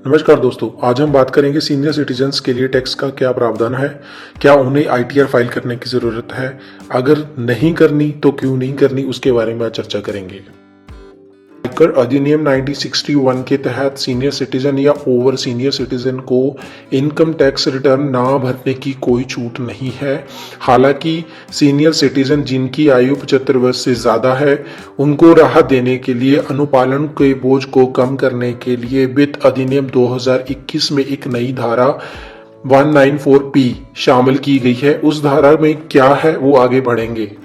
नमस्कार दोस्तों, आज हम बात करेंगे सीनियर सिटीजन्स के लिए टैक्स का क्या प्रावधान है। क्या उन्हें आईटीआर फाइल करने की ज़रूरत है? अगर नहीं करनी तो क्यों नहीं करनी, उसके बारे में आज चर्चा करेंगे। आयकर अधिनियम 1961 के तहत सीनियर सिटीजन या ओवर सीनियर सिटीजन को इनकम टैक्स रिटर्न ना भरने की कोई छूट नहीं है। हालांकि सीनियर सिटीजन जिनकी आयु 75 वर्ष से ज़्यादा है, उनको राहत देने के लिए अनुपालन के बोझ को कम करने के लिए वित्त अधिनियम 2021 में एक नई धारा 194P शामिल की गई है। उस धारा में क्या है वो आगे बढ़ेंगे।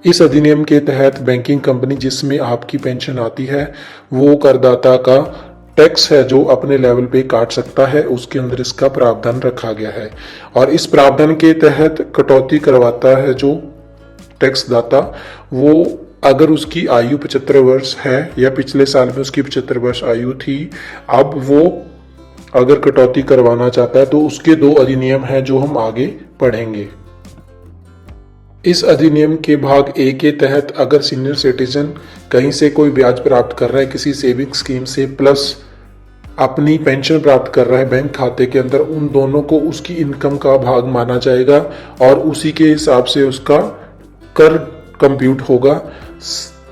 इस अधिनियम के तहत बैंकिंग कंपनी जिसमें आपकी पेंशन आती है, वो करदाता का टैक्स है जो अपने लेवल पे काट सकता है। उसके अंदर इसका प्रावधान रखा गया है और इस प्रावधान के तहत कटौती करवाता है जो टैक्स दाता, वो अगर उसकी आयु 75 वर्ष है या पिछले साल में उसकी 75 वर्ष आयु थी, अब वो अगर कटौती करवाना चाहता है तो उसके दो अधिनियम हैं जो हम आगे पढ़ेंगे। इस अधिनियम के भाग ए के तहत अगर सीनियर सिटीजन कहीं से कोई ब्याज प्राप्त कर रहा है किसी सेविंग स्कीम से, प्लस अपनी पेंशन प्राप्त कर रहा है बैंक खाते के अंदर, उन दोनों को उसकी इनकम का भाग माना जाएगा और उसी के हिसाब से उसका कर कंप्यूट होगा।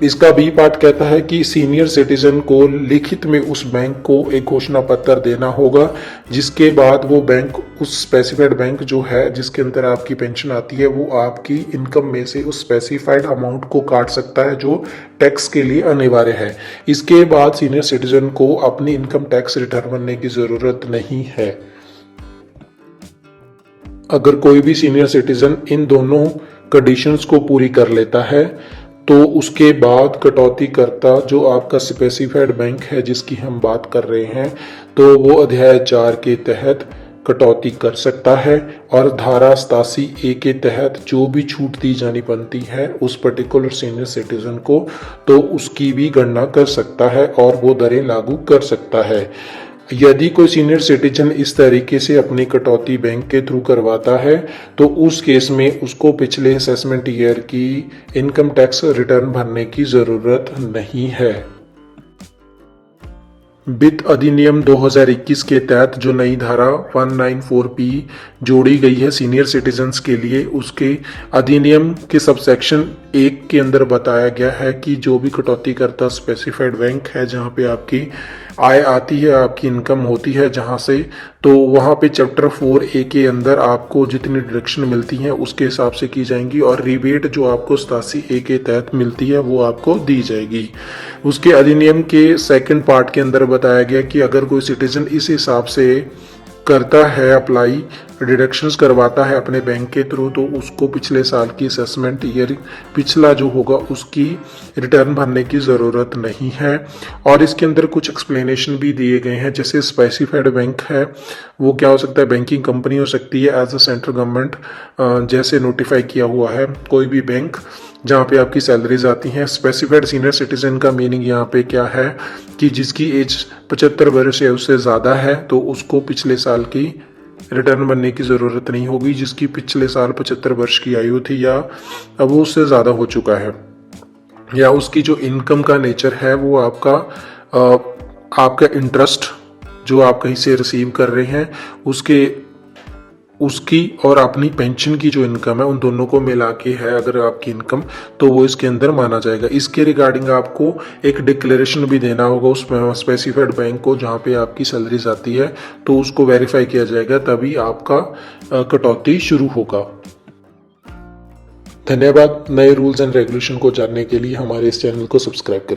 इसका बी पार्ट कहता है कि सीनियर सिटीजन को लिखित में उस बैंक को एक घोषणा पत्र देना होगा, जिसके बाद वो बैंक, उस स्पेसिफाइड बैंक जो है जिसके अंदर आपकी पेंशन आती है, वो आपकी इनकम में से उस स्पेसिफाइड अमाउंट को काट सकता है जो टैक्स के लिए अनिवार्य है। इसके बाद सीनियर सिटीजन को अपनी इनकम टैक्स रिटर्न भरने की जरूरत नहीं है। अगर कोई भी सीनियर सिटीजन इन दोनों कंडीशंस को पूरी कर लेता है तो उसके बाद कटौती करता जो आपका स्पेसिफाइड बैंक है जिसकी हम बात कर रहे हैं, तो वो अध्याय 4 के तहत कटौती कर सकता है और धारा 87A के तहत जो भी छूट दी जानी बनती है उस पर्टिकुलर सीनियर सिटीजन को, तो उसकी भी गणना कर सकता है और वो दरें लागू कर सकता है। यदि कोई सीनियर सिटीजन इस तरीके से अपनी कटौती बैंक के थ्रू करवाता है तो उस केस में उसको पिछले असेसमेंट ईयर की इनकम टैक्स रिटर्न भरने की जरूरत नहीं है। वित्त अधिनियम 2021 के तहत जो नई धारा 194P जोड़ी गई है सीनियर सिटीजन्स के लिए, उसके अधिनियम के सबसेक्शन 1 के अंदर बताया गया है कि जो भी कटौती करता स्पेसिफाइड बैंक है जहां पे आपकी आय आती है, आपकी इनकम होती है जहां से, तो वहां पे चैप्टर 4A के अंदर आपको जितनी डिडक्शन मिलती है उसके हिसाब से की जाएंगी और रिबेट जो आपको 87A के तहत मिलती है वो आपको दी जाएगी। उसके अधिनियम के सेकंड पार्ट के अंदर बताया गया कि अगर कोई सिटीजन इस हिसाब से करता है, अप्लाई डिडक्शंस करवाता है अपने बैंक के थ्रू, तो उसको पिछले साल की असेसमेंट ईयर पिछला जो होगा उसकी रिटर्न भरने की ज़रूरत नहीं है। और इसके अंदर कुछ एक्सप्लेनेशन भी दिए गए हैं, जैसे स्पेसिफाइड बैंक है वो क्या हो सकता है, बैंकिंग कंपनी हो सकती है एज अ सेंट्रल गवर्नमेंट जैसे नोटिफाई किया हुआ है कोई भी बैंक जहाँ पे आपकी सैलरीज आती हैं। स्पेसिफाइड सीनियर सिटीजन का मीनिंग यहाँ पे क्या है कि जिसकी एज 75 वर्ष या उससे ज़्यादा है तो उसको पिछले साल की रिटर्न बनने की ज़रूरत नहीं होगी, जिसकी पिछले साल 75 वर्ष की आयु थी या अब वो उससे ज़्यादा हो चुका है, या उसकी जो इनकम का नेचर है वो आपका इंटरेस्ट जो आप कहीं से रिसीव कर रहे हैं उसकी और अपनी पेंशन की जो इनकम है उन दोनों को मिला के है अगर आपकी इनकम, तो वो इसके अंदर माना जाएगा। इसके रिगार्डिंग आपको एक डिक्लेरेशन भी देना होगा उस स्पेसिफाइड बैंक को जहाँ पे आपकी सैलरीज आती है, तो उसको वेरीफाई किया जाएगा तभी आपका कटौती शुरू होगा। धन्यवाद। नए रूल्स एंड रेगुलेशन को जानने के लिए हमारे इस चैनल को सब्सक्राइब करें।